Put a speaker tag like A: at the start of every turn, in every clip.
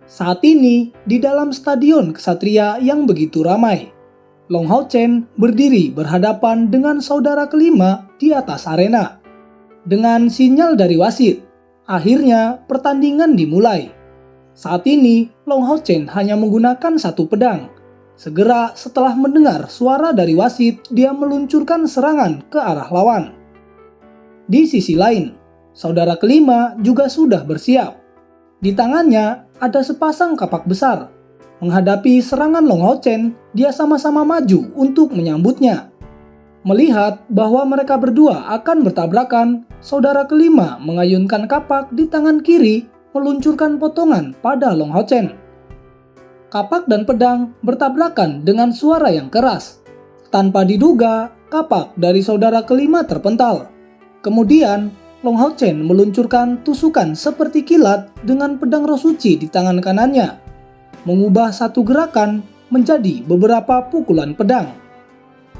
A: Saat ini, di dalam stadion kesatria yang begitu ramai, Long Hao Chen berdiri berhadapan dengan saudara kelima di atas arena. Dengan sinyal dari wasit, akhirnya pertandingan dimulai. Saat ini, Long Hao Chen hanya menggunakan satu pedang. Segera setelah mendengar suara dari wasit, dia meluncurkan serangan ke arah lawan. Di sisi lain, saudara kelima juga sudah bersiap. Di tangannya ada sepasang kapak besar. Menghadapi serangan Long Hao Chen, dia sama-sama maju untuk menyambutnya. Melihat bahwa mereka berdua akan bertabrakan, saudara kelima mengayunkan kapak di tangan kiri, meluncurkan potongan pada Long Hao Chen. Kapak dan pedang bertabrakan dengan suara yang keras. Tanpa diduga, kapak dari saudara kelima terpental. Kemudian, Long Hao Chen meluncurkan tusukan seperti kilat dengan pedang roh suci di tangan kanannya, mengubah satu gerakan menjadi beberapa pukulan pedang.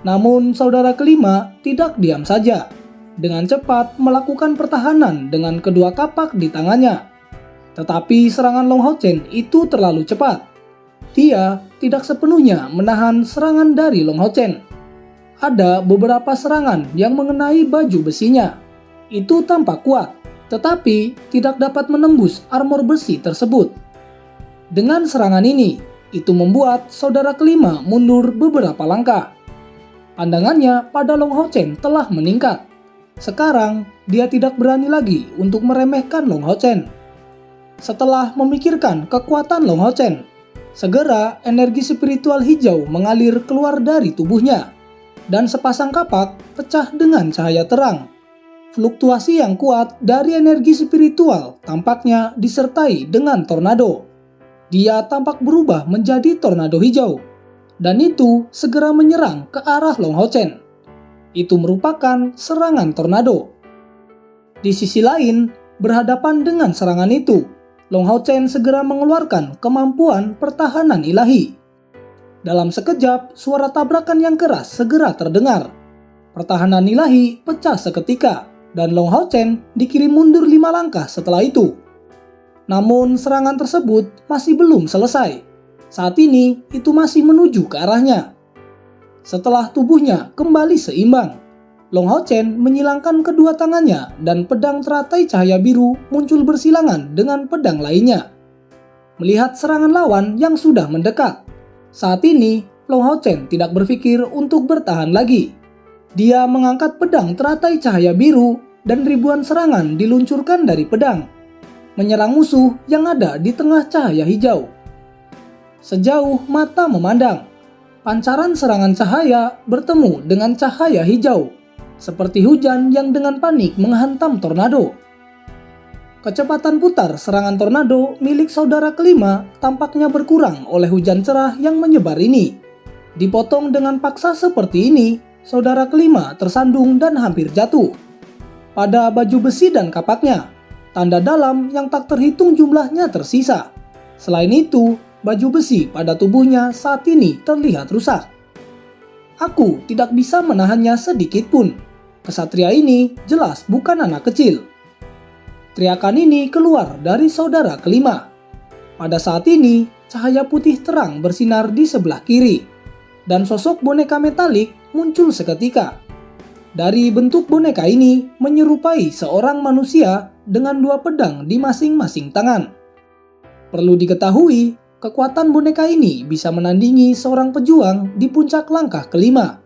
A: Namun saudara kelima tidak diam saja, dengan cepat melakukan pertahanan dengan kedua kapak di tangannya. Tetapi serangan Long Hao Chen itu terlalu cepat. Dia tidak sepenuhnya menahan serangan dari Long Hao Chen. Ada beberapa serangan yang mengenai baju besinya. Itu tampak kuat, tetapi tidak dapat menembus armor besi tersebut. Dengan serangan ini, itu membuat saudara kelima mundur beberapa langkah. Pandangannya pada Long Hao Chen telah meningkat. Sekarang, dia tidak berani lagi untuk meremehkan Long Hao Chen. Setelah memikirkan kekuatan Long Hao Chen, segera energi spiritual hijau mengalir keluar dari tubuhnya, dan sepasang kapak pecah dengan cahaya terang. Fluktuasi yang kuat dari energi spiritual tampaknya disertai dengan tornado. Dia tampak berubah menjadi tornado hijau, dan itu segera menyerang ke arah Long Hao Chen. Itu merupakan serangan tornado. Di sisi lain, berhadapan dengan serangan itu, Long Hao Chen segera mengeluarkan kemampuan pertahanan ilahi. Dalam sekejap, suara tabrakan yang keras segera terdengar. Pertahanan ilahi pecah seketika, dan Long Hao Chen dikirim mundur 5 langkah setelah itu. Namun serangan tersebut masih belum selesai. Saat ini itu masih menuju ke arahnya. Setelah tubuhnya kembali seimbang, Long Hao Chen menyilangkan kedua tangannya dan pedang teratai cahaya biru muncul bersilangan dengan pedang lainnya. Melihat serangan lawan yang sudah mendekat, saat ini Long Hao Chen tidak berpikir untuk bertahan lagi. Dia mengangkat pedang teratai cahaya biru dan ribuan serangan diluncurkan dari pedang, menyerang musuh yang ada di tengah cahaya hijau. Sejauh mata memandang, pancaran serangan cahaya bertemu dengan cahaya hijau, seperti hujan yang dengan panik menghantam tornado. Kecepatan putar serangan tornado milik saudara kelima tampaknya berkurang oleh hujan cerah yang menyebar ini. Dipotong dengan paksa seperti ini, saudara kelima tersandung dan hampir jatuh. Pada baju besi dan kapaknya, tanda dalam yang tak terhitung jumlahnya tersisa. Selain itu, baju besi pada tubuhnya saat ini terlihat rusak. Aku tidak bisa menahannya sedikit pun. Kesatria ini jelas bukan anak kecil. Teriakan ini keluar dari saudara kelima. Pada saat ini, cahaya putih terang bersinar di sebelah kiri, dan sosok boneka metalik muncul seketika. Dari bentuk boneka ini menyerupai seorang manusia dengan 2 pedang di masing-masing tangan. Perlu diketahui, kekuatan boneka ini bisa menandingi seorang pejuang di puncak langkah kelima.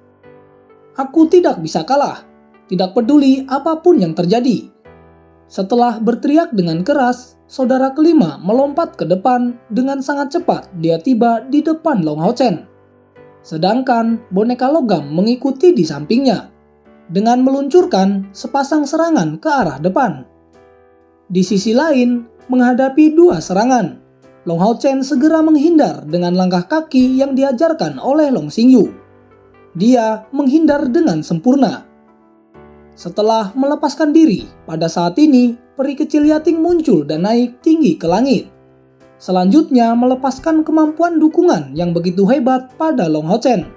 A: Aku tidak bisa kalah, tidak peduli apapun yang terjadi. Setelah berteriak dengan keras, saudara kelima melompat ke depan dengan sangat cepat. Dia tiba di depan Long Hao Chen. Sedangkan boneka logam mengikuti di sampingnya dengan meluncurkan sepasang serangan ke arah depan. Di sisi lain, menghadapi 2 serangan, Long Hao Chen segera menghindar dengan langkah kaki yang diajarkan oleh Long Xingyu. Dia menghindar dengan sempurna. Setelah melepaskan diri, pada saat ini peri kecil Yating muncul dan naik tinggi ke langit. Selanjutnya melepaskan kemampuan dukungan yang begitu hebat pada Long Hao Chen.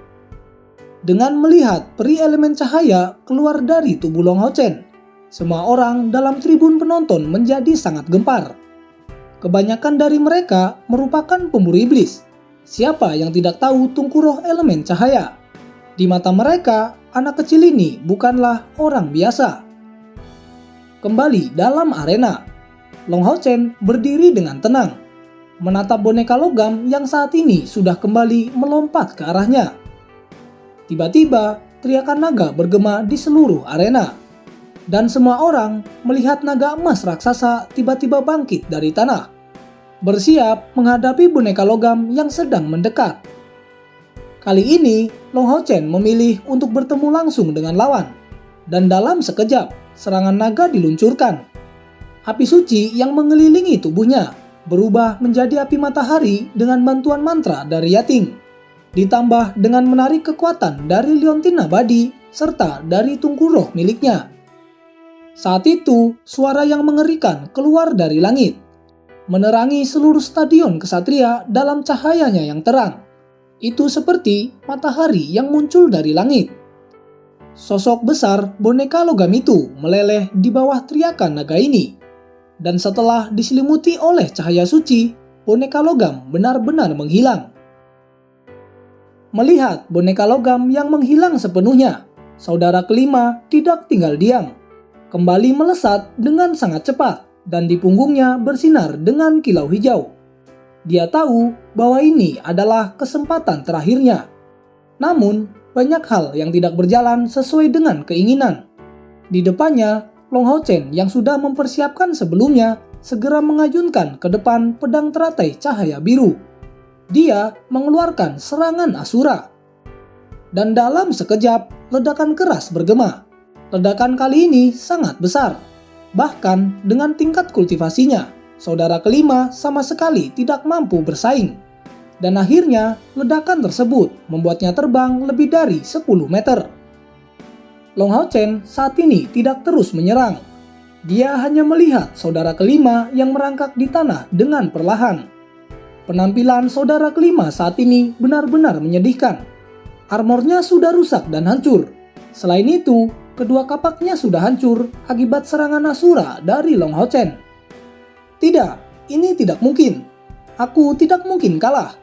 A: Dengan melihat peri elemen cahaya keluar dari tubuh Long Hao Chen, semua orang dalam tribun penonton menjadi sangat gempar. Kebanyakan dari mereka merupakan pemburu iblis. Siapa yang tidak tahu Tungku elemen cahaya? Di mata mereka, anak kecil ini bukanlah orang biasa. Kembali dalam arena, Long Hao Chen berdiri dengan tenang, menatap boneka logam yang saat ini sudah kembali melompat ke arahnya. Tiba-tiba, teriakan naga bergema di seluruh arena. Dan semua orang melihat naga emas raksasa tiba-tiba bangkit dari tanah, bersiap menghadapi boneka logam yang sedang mendekat. Kali ini, Long Hao Chen memilih untuk bertemu langsung dengan lawan. Dan dalam sekejap, serangan naga diluncurkan. Api suci yang mengelilingi tubuhnya berubah menjadi api matahari dengan bantuan mantra dari Yating. Ditambah dengan menarik kekuatan dari liontin abadi serta dari Tungku Roh miliknya. Saat itu, suara yang mengerikan keluar dari langit, menerangi seluruh stadion kesatria dalam cahayanya yang terang. Itu seperti matahari yang muncul dari langit. Sosok besar boneka logam itu meleleh di bawah teriakan naga ini. Dan setelah diselimuti oleh cahaya suci, boneka logam benar-benar menghilang. Melihat boneka logam yang menghilang sepenuhnya, saudara kelima tidak tinggal diam. Kembali melesat dengan sangat cepat dan di punggungnya bersinar dengan kilau hijau. Dia tahu bahwa ini adalah kesempatan terakhirnya. Namun, banyak hal yang tidak berjalan sesuai dengan keinginan. Di depannya, Long Hao Chen yang sudah mempersiapkan sebelumnya segera mengajunkan ke depan pedang teratai cahaya biru. Dia mengeluarkan serangan Asura. Dan dalam sekejap, ledakan keras bergema. Ledakan kali ini sangat besar. Bahkan dengan tingkat kultivasinya, saudara kelima sama sekali tidak mampu bersaing. Dan akhirnya, ledakan tersebut membuatnya terbang lebih dari 10 meter. Long Hao Chen saat ini tidak terus menyerang. Dia hanya melihat saudara kelima yang merangkak di tanah dengan perlahan. Penampilan saudara kelima saat ini benar-benar menyedihkan. Armornya sudah rusak dan hancur. Selain itu, kedua kapaknya sudah hancur akibat serangan Asura dari Long Hao Chen. Tidak, ini tidak mungkin. Aku tidak mungkin kalah.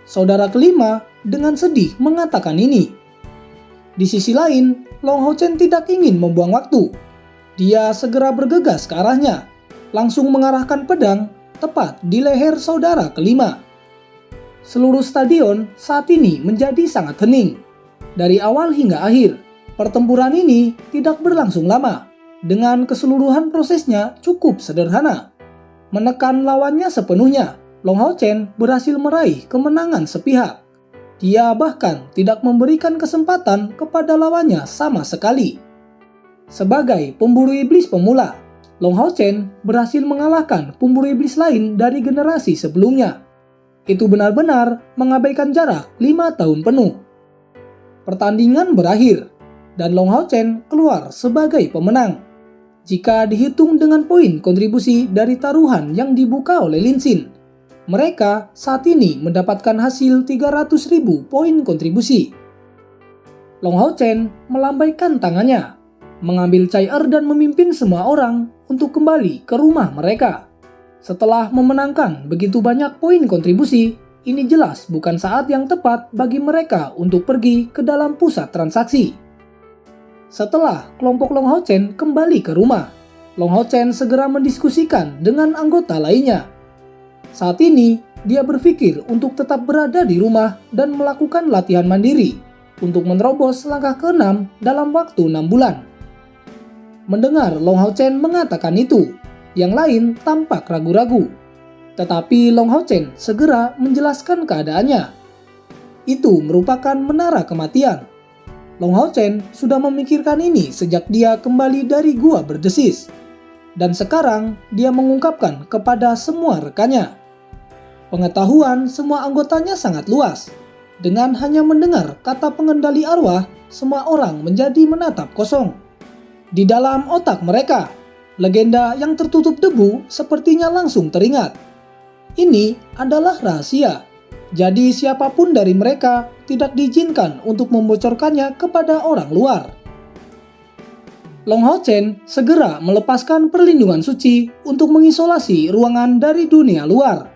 A: Saudara kelima dengan sedih mengatakan ini. Di sisi lain, Long Hao Chen tidak ingin membuang waktu. Dia segera bergegas ke arahnya, langsung mengarahkan pedang tepat di leher saudara kelima. Seluruh stadion saat ini menjadi sangat hening. Dari awal hingga akhir, pertempuran ini tidak berlangsung lama. Dengan keseluruhan prosesnya cukup sederhana. Menekan lawannya sepenuhnya, Long Hao Chen berhasil meraih kemenangan sepihak. Dia bahkan tidak memberikan kesempatan kepada lawannya sama sekali. Sebagai pemburu iblis pemula, Long Hao Chen berhasil mengalahkan pemburu iblis lain dari generasi sebelumnya. Itu benar-benar mengabaikan jarak 5 tahun penuh. Pertandingan berakhir, dan Long Hao Chen keluar sebagai pemenang. Jika dihitung dengan poin kontribusi dari taruhan yang dibuka oleh Lin Xin, mereka saat ini mendapatkan hasil 300.000 poin kontribusi. Long Hao Chen melambaikan tangannya, mengambil cair dan memimpin semua orang untuk kembali ke rumah mereka. Setelah memenangkan begitu banyak poin kontribusi, ini jelas bukan saat yang tepat bagi mereka untuk pergi ke dalam pusat transaksi. Setelah kelompok Long Hao Chen kembali ke rumah, Long Hao Chen segera mendiskusikan dengan anggota lainnya. Saat ini, dia berpikir untuk tetap berada di rumah dan melakukan latihan mandiri untuk menerobos langkah ke-6 dalam waktu 6 bulan. Mendengar Long Hao Chen mengatakan itu, yang lain tampak ragu-ragu. Tetapi Long Hao Chen segera menjelaskan keadaannya. Itu merupakan menara kematian. Long Hao Chen sudah memikirkan ini sejak dia kembali dari gua berdesis. Dan sekarang dia mengungkapkan kepada semua rekannya. Pengetahuan semua anggotanya sangat luas. Dengan hanya mendengar kata pengendali arwah, semua orang menjadi menatap kosong. Di dalam otak mereka, legenda yang tertutup debu sepertinya langsung teringat. Ini adalah rahasia, jadi siapapun dari mereka tidak diizinkan untuk membocorkannya kepada orang luar. Long Hao Chen segera melepaskan perlindungan suci untuk mengisolasi ruangan dari dunia luar.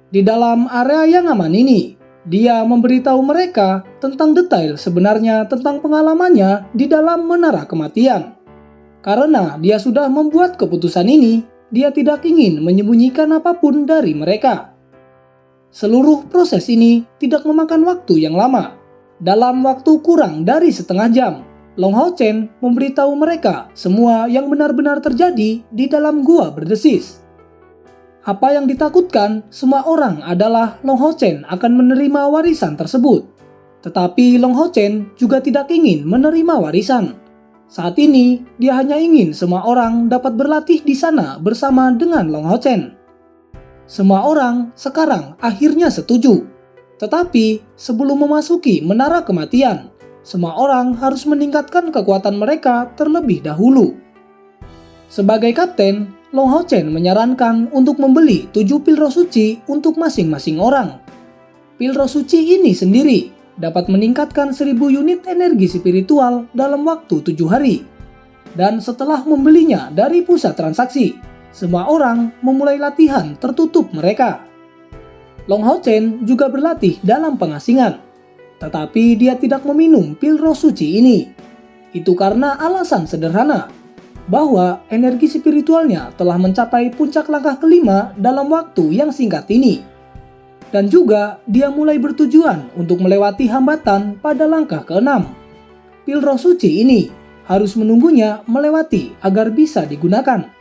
A: Di dalam area yang aman ini, dia memberitahu mereka tentang detail sebenarnya tentang pengalamannya di dalam menara kematian. Karena dia sudah membuat keputusan ini, dia tidak ingin menyembunyikan apapun dari mereka. Seluruh proses ini tidak memakan waktu yang lama. Dalam waktu kurang dari setengah jam, Long Hao Chen memberitahu mereka semua yang benar-benar terjadi di dalam gua berdesis. Apa yang ditakutkan semua orang adalah Long Hao Chen akan menerima warisan tersebut. Tetapi Long Hao Chen juga tidak ingin menerima warisan. Saat ini, dia hanya ingin semua orang dapat berlatih di sana bersama dengan Long Hao Chen. Semua orang sekarang akhirnya setuju. Tetapi sebelum memasuki menara kematian, semua orang harus meningkatkan kekuatan mereka terlebih dahulu. Sebagai kapten, Long Hao Chen menyarankan untuk membeli 7 pil roh suci untuk masing-masing orang. Pil roh suci ini sendiri dapat meningkatkan 1000 unit energi spiritual dalam waktu 7 hari. Dan setelah membelinya dari pusat transaksi, semua orang memulai latihan tertutup mereka. Long Hao Chen juga berlatih dalam pengasingan. Tetapi dia tidak meminum pil roh suci ini. Itu karena alasan sederhana, bahwa energi spiritualnya telah mencapai puncak langkah kelima dalam waktu yang singkat ini. Dan juga dia mulai bertujuan untuk melewati hambatan pada langkah ke-6. Pil roh suci ini harus menunggunya melewati agar bisa digunakan.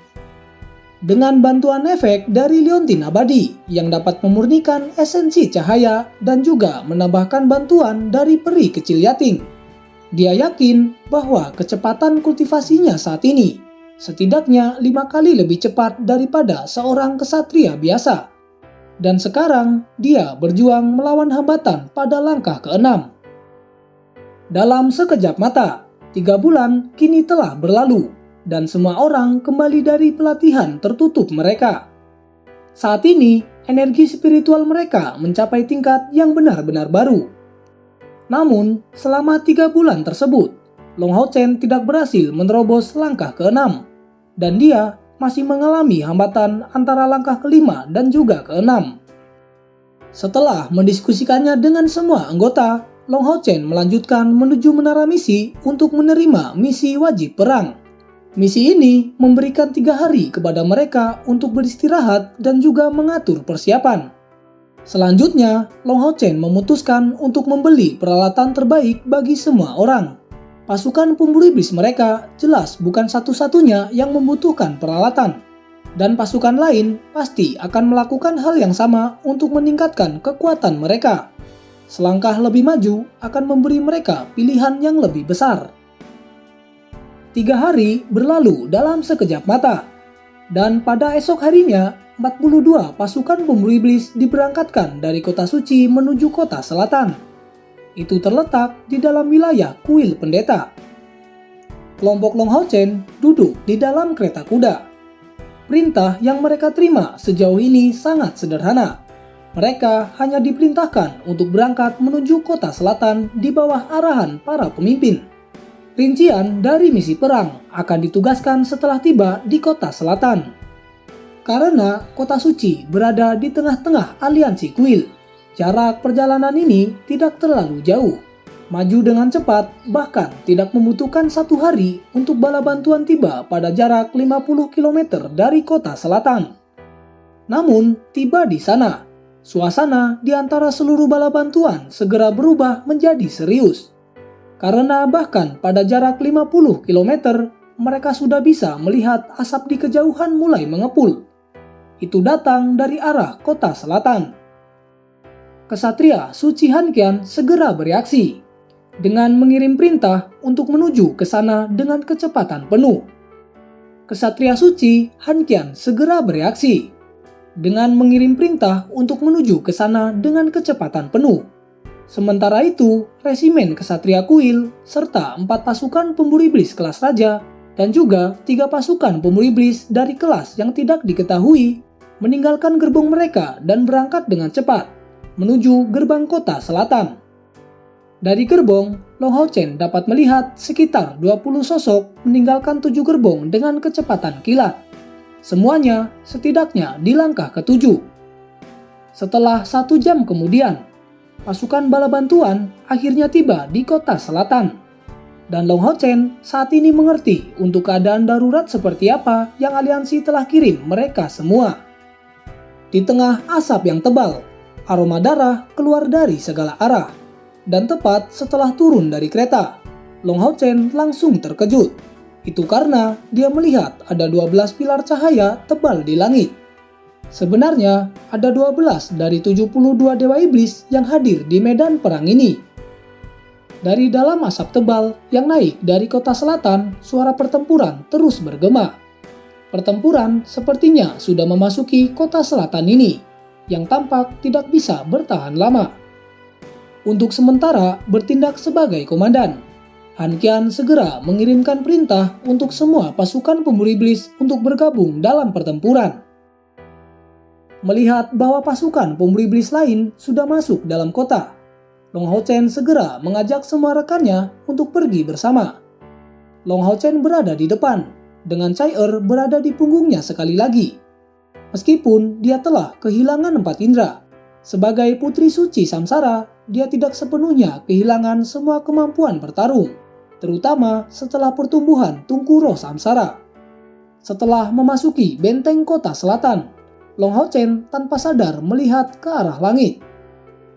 A: Dengan bantuan efek dari liontin abadi yang dapat memurnikan esensi cahaya dan juga menambahkan bantuan dari peri kecil yating, dia yakin bahwa kecepatan kultivasinya saat ini setidaknya 5 kali lebih cepat daripada seorang kesatria biasa. Dan sekarang dia berjuang melawan hambatan pada langkah ke-6. Dalam sekejap mata, 3 bulan kini telah berlalu. Dan semua orang kembali dari pelatihan tertutup mereka. Saat ini, energi spiritual mereka mencapai tingkat yang benar-benar baru. Namun, selama 3 bulan tersebut, Long Hao Chen tidak berhasil menerobos langkah ke-6. Dan dia masih mengalami hambatan antara langkah ke-5 dan juga ke-6. Setelah mendiskusikannya dengan semua anggota, Long Hao Chen melanjutkan menuju menara misi untuk menerima misi wajib perang. Misi ini memberikan 3 hari kepada mereka untuk beristirahat dan juga mengatur persiapan. Selanjutnya, Long Hao Chen memutuskan untuk membeli peralatan terbaik bagi semua orang. Pasukan pemburu iblis mereka jelas bukan satu-satunya yang membutuhkan peralatan. Dan pasukan lain pasti akan melakukan hal yang sama untuk meningkatkan kekuatan mereka. Selangkah lebih maju akan memberi mereka pilihan yang lebih besar. 3 hari berlalu dalam sekejap mata. Dan pada esok harinya, 42 pasukan pemburu iblis diberangkatkan dari kota suci menuju kota selatan. Itu terletak di dalam wilayah kuil pendeta. Kelompok Long Hao Chen duduk di dalam kereta kuda. Perintah yang mereka terima sejauh ini sangat sederhana. Mereka hanya diperintahkan untuk berangkat menuju kota selatan di bawah arahan para pemimpin. Rincian dari misi perang akan ditugaskan setelah tiba di kota selatan. Karena kota suci berada di tengah-tengah aliansi kuil, jarak perjalanan ini tidak terlalu jauh. Maju dengan cepat, bahkan tidak membutuhkan 1 hari untuk bala bantuan tiba pada jarak 50 km dari kota selatan. Namun, tiba di sana, suasana di antara seluruh bala bantuan segera berubah menjadi serius. Karena bahkan pada jarak 50 km, mereka sudah bisa melihat asap di kejauhan mulai mengepul. Itu datang dari arah kota selatan. Kesatria Suci Han Qian segera bereaksi dengan mengirim perintah untuk menuju ke sana dengan kecepatan penuh. Kesatria Suci Han Qian segera bereaksi dengan mengirim perintah untuk menuju ke sana dengan kecepatan penuh. Sementara itu, resimen Kesatria Kuil serta 4 pasukan pemburu iblis kelas raja dan juga 3 pasukan pemburu iblis dari kelas yang tidak diketahui meninggalkan gerbong mereka dan berangkat dengan cepat menuju gerbang kota selatan. Dari gerbong, Long Hao Chen dapat melihat sekitar 20 sosok meninggalkan 7 gerbong dengan kecepatan kilat. Semuanya setidaknya di langkah ke-7. Setelah 1 jam kemudian, pasukan bala bantuan akhirnya tiba di kota selatan. Dan Long Hao Chen saat ini mengerti untuk keadaan darurat seperti apa yang aliansi telah kirim mereka semua. Di tengah asap yang tebal, aroma darah keluar dari segala arah. Dan tepat setelah turun dari kereta, Long Hao Chen langsung terkejut. Itu karena dia melihat ada 12 pilar cahaya tebal di langit. Sebenarnya ada 12 dari 72 dewa iblis yang hadir di medan perang ini. Dari dalam asap tebal yang naik dari kota selatan, suara pertempuran terus bergema. Pertempuran sepertinya sudah memasuki kota selatan ini, yang tampak tidak bisa bertahan lama. Untuk sementara bertindak sebagai komandan, Han Qian segera mengirimkan perintah untuk semua pasukan pemburu iblis untuk bergabung dalam pertempuran. Melihat bahwa pasukan pemburu iblis lain sudah masuk dalam kota, Long Hao Chen segera mengajak semua rekannya untuk pergi bersama. Long Hao Chen berada di depan, dengan Chai berada di punggungnya sekali lagi. Meskipun dia telah kehilangan 4 indera, sebagai putri suci samsara, dia tidak sepenuhnya kehilangan semua kemampuan bertarung, terutama setelah pertumbuhan tungku roh samsara. Setelah memasuki benteng kota selatan, Long Hao Chen tanpa sadar melihat ke arah langit.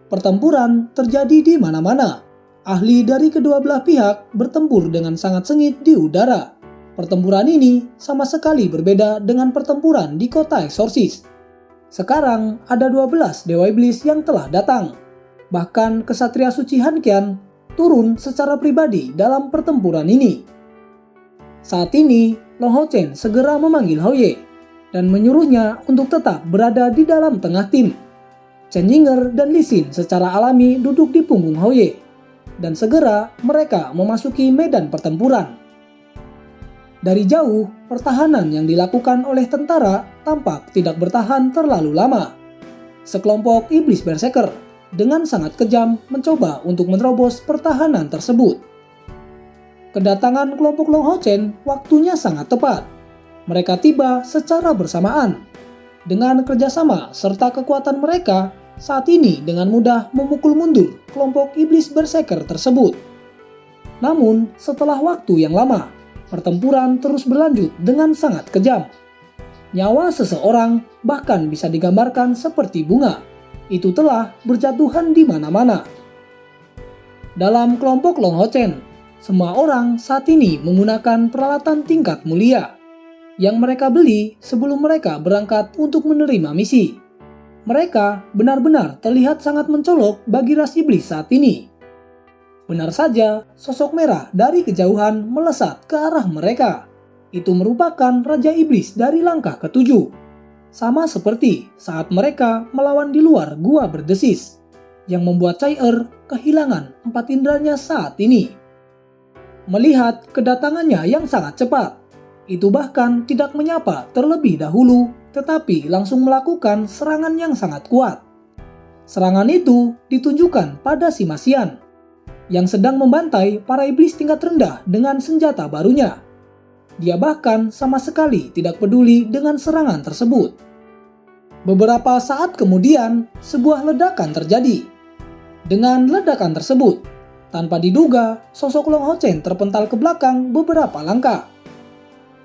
A: Pertempuran terjadi di mana-mana. Ahli dari kedua belah pihak bertempur dengan sangat sengit di udara. Pertempuran ini sama sekali berbeda dengan pertempuran di kota eksorsis. Sekarang ada 12 dewa iblis yang telah datang. Bahkan kesatria suci Han Qian turun secara pribadi dalam pertempuran ini. Saat ini, Long Hao Chen segera memanggil Hao Ye dan menyuruhnya untuk tetap berada di dalam tengah tim. Chen Yinger dan Li Xin secara alami duduk di punggung Hao Ye, dan segera mereka memasuki medan pertempuran. Dari jauh, pertahanan yang dilakukan oleh tentara tampak tidak bertahan terlalu lama. Sekelompok iblis berserker dengan sangat kejam mencoba untuk menerobos pertahanan tersebut. Kedatangan kelompok Long Hao Chen waktunya sangat tepat. Mereka tiba secara bersamaan. Dengan kerjasama serta kekuatan mereka, saat ini dengan mudah memukul mundur kelompok iblis berserker tersebut. Namun, setelah waktu yang lama, pertempuran terus berlanjut dengan sangat kejam. Nyawa seseorang bahkan bisa digambarkan seperti bunga. Itu telah berjatuhan di mana-mana. Dalam kelompok Long Hao Chen, semua orang saat ini menggunakan peralatan tingkat mulia yang mereka beli sebelum mereka berangkat untuk menerima misi. Mereka benar-benar terlihat sangat mencolok bagi ras iblis saat ini. Benar saja, sosok merah dari kejauhan melesat ke arah mereka. Itu merupakan Raja Iblis dari langkah ke-7. Sama seperti saat mereka melawan di luar gua berdesis, yang membuat Chai kehilangan 4 inderanya saat ini. Melihat kedatangannya yang sangat cepat, itu bahkan tidak menyapa terlebih dahulu, tetapi langsung melakukan serangan yang sangat kuat. Serangan itu ditunjukkan pada si Masian, yang sedang membantai para iblis tingkat rendah dengan senjata barunya. Dia bahkan sama sekali tidak peduli dengan serangan tersebut. Beberapa saat kemudian, sebuah ledakan terjadi. Dengan ledakan tersebut, tanpa diduga, sosok Long Hao Chen terpental ke belakang beberapa langkah.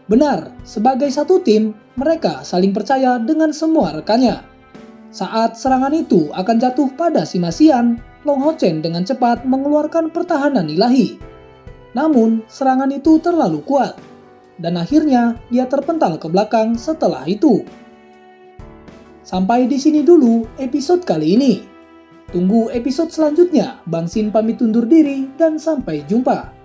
A: Benar, sebagai satu tim, mereka saling percaya dengan semua rekannya. Saat serangan itu akan jatuh pada si Masian, Long Hao Chen dengan cepat mengeluarkan pertahanan ilahi. Namun, serangan itu terlalu kuat, dan akhirnya dia terpental ke belakang setelah itu. Sampai di sini dulu episode kali ini. Tunggu episode selanjutnya. Bang Sin pamit undur diri dan sampai jumpa.